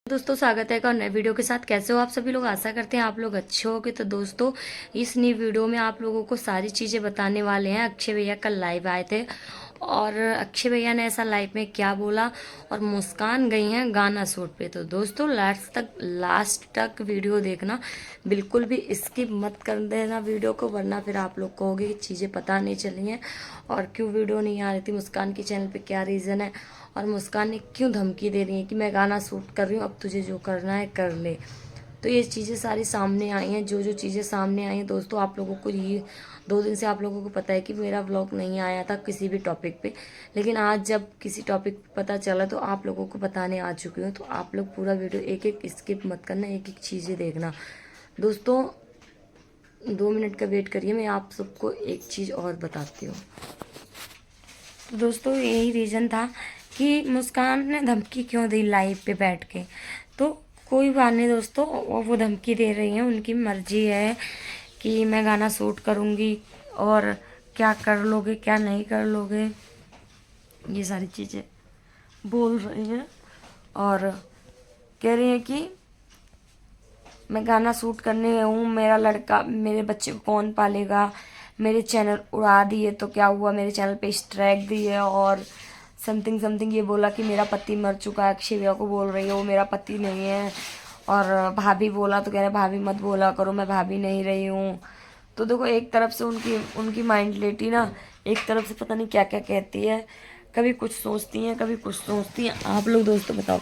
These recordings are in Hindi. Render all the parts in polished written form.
दोस्तों स्वागत है एक और नए वीडियो के साथ। कैसे हो आप सभी लोग? आशा करते हैं आप लोग अच्छे होगे। तो दोस्तों इस नई वीडियो में आप लोगों को सारी चीज़ें बताने वाले हैं। अक्षय भैया कल लाइव आए थे और अक्षय भैया ने ऐसा लाइव में क्या बोला और मुस्कान गई हैं गाना शूट पे। तो दोस्तों लास्ट तक वीडियो देखना, बिल्कुल भी स्किप मत कर देना वीडियो को, वरना फिर आप लोग कहोगे कि चीज़ें पता नहीं चली हैं और क्यों वीडियो नहीं आ रही थी, मुस्कान के चैनल पे क्या रीज़न है और मुस्कान ने क्यों धमकी दे रही है कि मैं गाना शूट कर रही हूँ, अब तुझे जो करना है कर ले। तो ये चीज़ें सारी सामने आई हैं। जो जो चीज़ें सामने आई हैं दोस्तों, आप लोगों को ये 2 दिन से आप लोगों को पता है कि मेरा व्लॉग नहीं आया था किसी भी टॉपिक पे, लेकिन आज जब किसी टॉपिक पे पता चला तो आप लोगों को बताने आ चुकी हूँ। तो आप लोग पूरा वीडियो एक एक स्किप मत करना, एक एक चीज़ें देखना। दोस्तों 2 मिनट का वेट करिए, मैं आप सबको एक चीज़ और बताती हूँ। तो दोस्तों यही रीज़न था कि मुस्कान ने धमकी क्यों दी लाइव पे बैठ के। तो कोई बात नहीं दोस्तों, वो धमकी दे रही हैं, उनकी मर्जी है कि मैं गाना शूट करूँगी और क्या कर लोगे क्या नहीं कर लोगे, ये सारी चीज़ें बोल रही हैं और कह रही हैं कि मैं गाना शूट करने हूँ, मेरा लड़का मेरे बच्चे को कौन पालेगा, मेरे चैनल उड़ा दिए तो क्या हुआ, मेरे चैनल पे स्ट्राइक दिए और समथिंग समथिंग ये बोला कि मेरा पति मर चुका है। अक्षय भैया को बोल रही है वो मेरा पति नहीं है। और भाभी बोला तो कह रहे भाभी मत बोला करो, मैं भाभी नहीं रही हूँ। तो देखो एक तरफ से उनकी उनकी माइंडलेटी ना, एक तरफ से पता नहीं क्या क्या कहती है, कभी कुछ सोचती हैं कभी कुछ सोचती हैं। आप लोग दोस्तों बताओ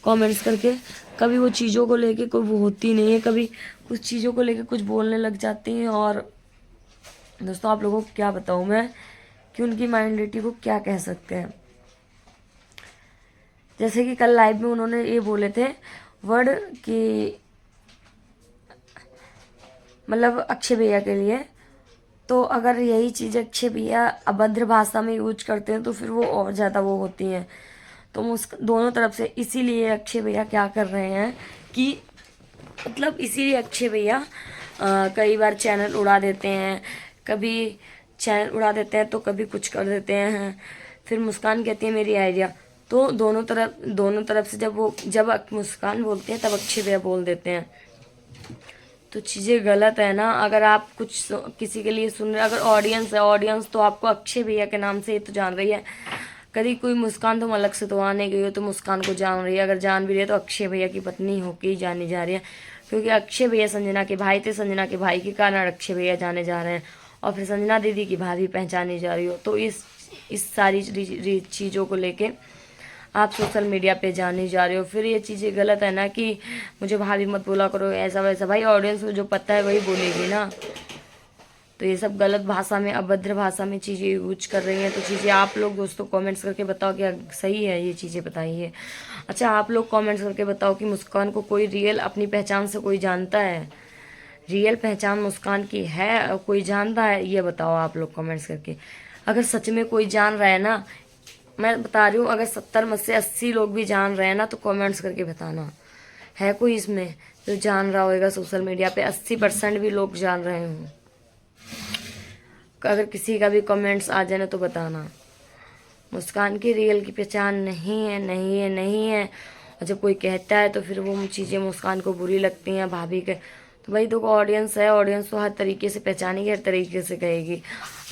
कमेंट्स करके, कभी वो चीज़ों को लेके कोई वो होती नहीं है, कभी कुछ चीज़ों को लेके कुछ बोलने लग जाती हैं। और दोस्तों आप लोगों को क्या बताऊँ मैं कि उनकी माइंडलिटी को क्या कह सकते हैं। जैसे कि कल लाइव में उन्होंने ये बोले थे वर्ड कि मतलब अक्षय भैया के लिए, तो अगर यही चीज़ अक्षय भैया अभद्र भाषा में यूज करते हैं तो फिर वो और ज़्यादा वो होती हैं। तो दोनों तरफ से इसीलिए अक्षय भैया क्या कर रहे हैं कि मतलब इसीलिए अक्षय भैया कई बार चैनल उड़ा देते हैं, कभी चैनल उड़ा देते हैं तो कभी कुछ कर देते हैं। फिर मुस्कान कहती है मेरी आइडिया। तो दोनों तरफ से जब मुस्कान बोलते हैं तब अक्षय भैया बोल देते हैं। तो चीज़ें गलत है ना। अगर आप कुछ किसी के लिए सुन रहे, अगर ऑडियंस तो आपको अक्षय भैया के नाम से ही तो जान रही है। कभी कोई मुस्कान तुम अलग से तो आने गई हो तो मुस्कान को जान रही है, अगर जान भी रही है तो अक्षय भैया की पत्नी होके ही जानी जा रही है, क्योंकि अक्षय भैया संजना के भाई थे, संजना के भाई के कारण अक्षय भैया जाने जा रहे हैं और फिर संजना दीदी की भाभी पहचानी जा रही हो। तो इस सारी चीज़ों को लेके आप सोशल मीडिया पे जाने जा रहे हो। फिर ये चीज़ें गलत है ना कि मुझे भाभी मत बोला करो ऐसा वैसा। भाई ऑडियंस को जो पता है वही बोलेगी ना। तो ये सब गलत भाषा में, अभद्र भाषा में चीज़ें यूज कर रही हैं। तो चीज़ें आप लोग दोस्तों कमेंट्स करके बताओ क्या सही है ये चीज़ें बताइए। अच्छा आप लोग कमेंट्स करके बताओ कि मुस्कान को कोई रियल अपनी पहचान से कोई जानता है, रियल पहचान मुस्कान की है, कोई जानता है, ये बताओ आप लोग कमेंट्स करके। अगर सच में कोई जान रहा है ना, मैं बता रही हूँ, अगर 70 में से 80 लोग भी जान रहे हैं ना तो कमेंट्स करके बताना है कोई इसमें जो जान रहा होगा। सोशल मीडिया पे 80% भी लोग जान रहे हों, अगर किसी का भी कमेंट्स आ जाए ना तो बताना। मुस्कान की रियल की पहचान नहीं है, नहीं है, नहीं है। और जब कोई कहता है तो फिर वो चीज़ें मुस्कान को बुरी लगती हैं भाभी के। तो भाई देखो ऑडियंस है, ऑडियंस तो हर तरीके से पहचानेगी, हर तरीके से कहेगी।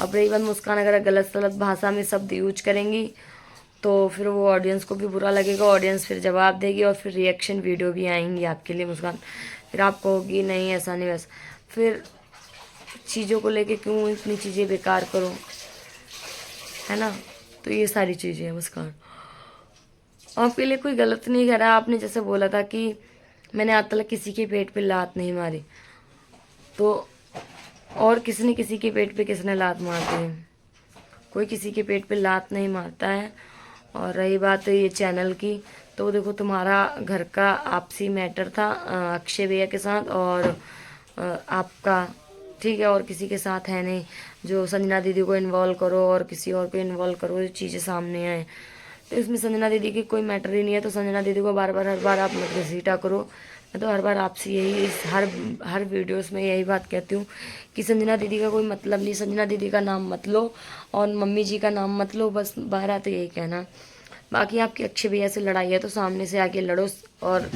अब रही बात मुस्कान अगर गलत सलत भाषा में शब्द यूज करेंगी तो फिर वो ऑडियंस को भी बुरा लगेगा, ऑडियंस फिर जवाब देगी और फिर रिएक्शन वीडियो भी आएंगी आपके लिए मुस्कान। फिर आप कहोगी नहीं ऐसा नहीं वैसा। फिर चीज़ों को लेके क्यों इतनी चीज़ें बेकार करो, है ना। तो ये सारी चीज़ें हैं मुस्कान, आपके लिए कोई गलत नहीं कर रहा। आपने जैसे बोला था कि मैंने आज तक किसी के पेट पे लात नहीं मारी, तो और किसने किसी के पेट पे किसने लात मार दी? कोई किसी के पेट पे लात नहीं मारता है। और रही बात ये चैनल की, तो देखो तुम्हारा घर का आपसी मैटर था अक्षय भैया के साथ और आपका, ठीक है, और किसी के साथ है नहीं। जो संजना दीदी को इन्वॉल्व करो और किसी और को इन्वॉल्व करो, ये चीज़ें सामने आए तो इसमें संजना दीदी की कोई मैटर ही नहीं है। तो संजना दीदी को बार बार हर बार आप मत घसीटा करो। मैं तो हर बार आपसे यही हर वीडियोस में यही बात कहती हूँ कि संजना दीदी का कोई मतलब नहीं, संजना दीदी का नाम मत लो और मम्मी जी का नाम मत लो, बस बाहर आते यही कहना। बाकी आपकी अक्षय भैया से लड़ाई है तो सामने से आके लड़ो और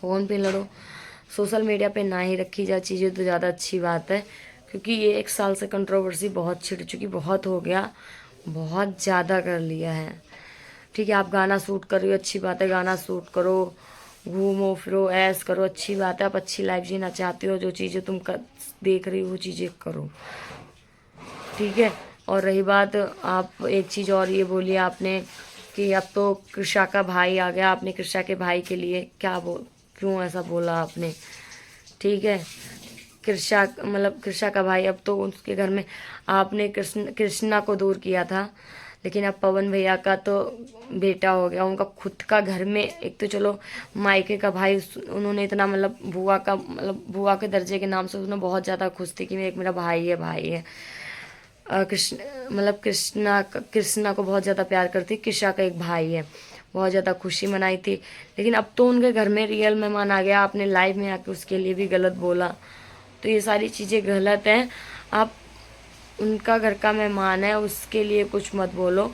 फ़ोन पे लड़ो, सोशल मीडिया पे ना ही रखी जाए चीज़ें तो ज़्यादा अच्छी बात है। क्योंकि ये 1 साल से कंट्रोवर्सी बहुत छिड़ चुकी, बहुत हो गया, बहुत ज़्यादा कर लिया है। ठीक है, आप गाना शूट कर रही हो, अच्छी बात है, गाना शूट करो, घूमो फिरो, ऐश करो, अच्छी बात है। आप अच्छी लाइफ जीना चाहते हो, जो चीज़ें तुम देख रही हो वो चीज़ें करो, ठीक है। और रही बात, आप एक चीज़ और ये बोलिए आपने कि अब तो कृषा का भाई आ गया, आपने कृषा के भाई के लिए क्यों ऐसा बोला आपने, ठीक है। कृषा मतलब कृषा का भाई, अब तो उसके घर में आपने कृष्णा को दूर किया था, लेकिन अब पवन भैया का तो बेटा हो गया, उनका खुद का घर में। एक तो चलो मायके का भाई, उन्होंने इतना मतलब बुआ के दर्जे के नाम से उन्होंने बहुत ज़्यादा खुश थी कि एक मेरा भाई है। कृष्ण मतलब कृष्णा को बहुत ज़्यादा प्यार करती, कृषा का एक भाई है, बहुत ज़्यादा खुशी मनाई थी। लेकिन अब तो उनके घर में रियल मेहमान आ गया, आपने लाइव में आके उसके लिए भी गलत बोला, तो ये सारी चीज़ें गलत हैं। आप उनका घर का मेहमान है, उसके लिए कुछ मत बोलो,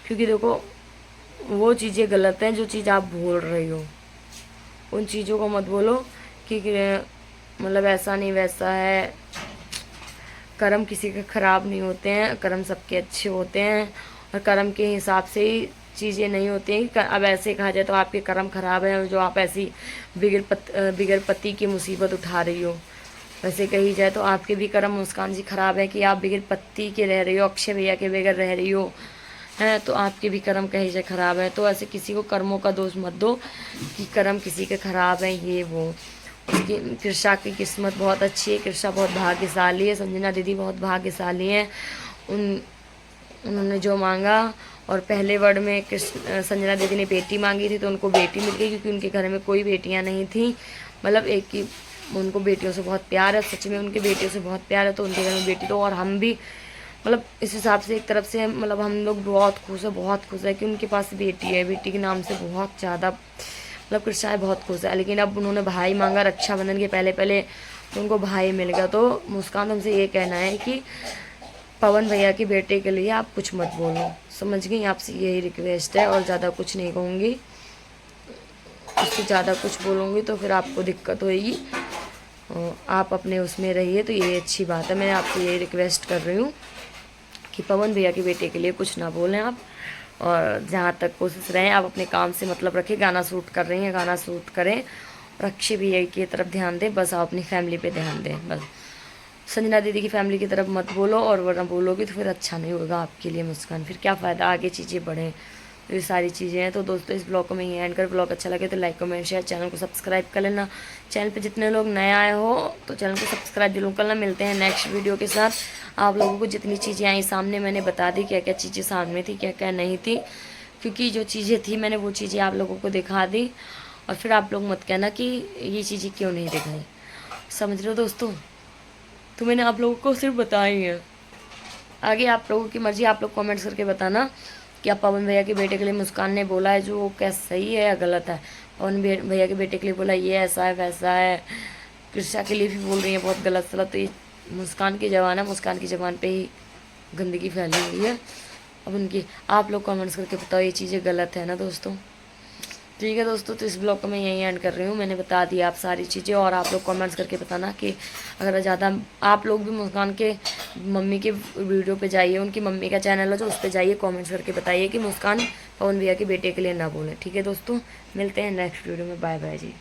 क्योंकि देखो वो चीज़ें गलत हैं जो चीज़ आप बोल रही हो, उन चीज़ों को मत बोलो कि मतलब ऐसा नहीं वैसा है। कर्म किसी के ख़राब नहीं होते हैं, कर्म सबके अच्छे होते हैं, और कर्म के हिसाब से ही चीज़ें नहीं होती हैं। अब ऐसे कहा जाए तो आपके कर्म ख़राब हैं जो आप ऐसी बिगर पति की मुसीबत उठा रही हो। वैसे कही जाए तो आपके भी कर्म मुस्कान जी ख़राब है कि आप बिगर पति के रह रही हो, अक्षय भैया के बगैर रह रही हो, हैं, तो आपके भी कर्म कही जाए ख़राब है। तो ऐसे किसी को कर्मों का दोष मत दो कि कर्म किसी के ख़राब हैं ये वो। उसकी कृषा की किस्मत बहुत अच्छी है, कृषा बहुत भाग्यशाली है, संजना दीदी बहुत भाग्यशाली हैं। उन्होंने जो मांगा, और पहले वर्ड में संजना दीदी ने बेटी मांगी थी तो उनको बेटी मिल गई, क्योंकि उनके घर में कोई बेटियां नहीं थी। मतलब एक ही, उनको बेटियों से बहुत प्यार है, सच में उनके बेटियों से बहुत प्यार है, तो उनके घर में बेटी तो। और हम भी मतलब इस हिसाब से एक तरफ से मतलब हम लोग बहुत खुश है कि उनके पास बेटी है। बेटी के नाम से बहुत ज़्यादा मतलब कृष्णा बहुत खुश है। लेकिन अब उन्होंने भाई मांगा रक्षाबंधन के पहले तो उनको भाई मिल गया। तो मुस्कान हमसे ये कहना है कि पवन भैया के बेटे के लिए आप कुछ मत बोलो, समझ गई, आपसे यही रिक्वेस्ट है, और ज़्यादा कुछ नहीं कहूँगी। उससे ज़्यादा कुछ बोलूँगी तो फिर आपको दिक्कत होगी, आप अपने उसमें रहिए, तो ये अच्छी बात है। मैं आपसे यही रिक्वेस्ट कर रही हूँ कि पवन भैया के बेटे के लिए कुछ ना बोलें आप, और जहाँ तक कोशिश रहें आप अपने काम से मतलब रखें। गाना शूट कर रही हैं, गाना शूट करें, और अक्षय भैया की तरफ ध्यान दें, बस आप अपनी फैमिली पे ध्यान दें बस। संजना दीदी की फैमिली की तरफ मत बोलो, और वरना बोलोगे तो फिर अच्छा नहीं होगा आपके लिए मुस्कान, फिर क्या फ़ायदा आगे चीज़ें बढ़ें। तो ये सारी चीज़ें हैं। तो दोस्तों इस ब्लॉग को मैं यहीं एंड कर, ब्लॉग अच्छा लगे तो लाइक कमेंट शेयर, चैनल को सब्सक्राइब कर लेना। चैनल पे जितने लोग नए आए हो तो चैनल को सब्सक्राइब जरूर करना। मिलते हैं नेक्स्ट वीडियो के साथ। आप लोगों को जितनी चीज़ें आई सामने मैंने बता दी, क्या क्या चीज़ें सामने थी क्या क्या नहीं थी, क्योंकि जो चीज़ें थी मैंने वो चीज़ें आप लोगों को दिखा दी, और फिर आप लोग मत कहना कि ये चीज़ें क्यों नहीं दिखाई, समझ रहे हो दोस्तों। तो मैंने आप लोगों को सिर्फ बताई है, आगे आप लोगों की मर्जी। आप लोग कमेंट्स करके बताना कि आप पवन भैया के बेटे के लिए मुस्कान ने बोला है जो क्या सही है या गलत है। पवन भैया के बेटे के लिए बोला ये ऐसा है वैसा है, कृष्णा के लिए भी बोल रही है बहुत गलत सलत। तो ये मुस्कान की जबान है, मुस्कान की जबान पे ही गंदगी फैली हुई है। अब उनकी आप लोग कमेंट्स करके बताओ ये चीज़ें गलत है ना दोस्तों। ठीक है दोस्तों, तो इस ब्लॉग को मैं यहीं एंड कर रही हूँ। मैंने बता दिया आप सारी चीज़ें, और आप लोग कमेंट्स करके बताना कि अगर ज़्यादा आप लोग भी मुस्कान के मम्मी के वीडियो पे जाइए, उनकी मम्मी का चैनल है जो उस पर जाइए, कमेंट्स करके बताइए कि मुस्कान पवन भैया के बेटे के लिए ना बोलें। ठीक है दोस्तों, मिलते हैं नेक्स्ट वीडियो में, बाय बाय जी।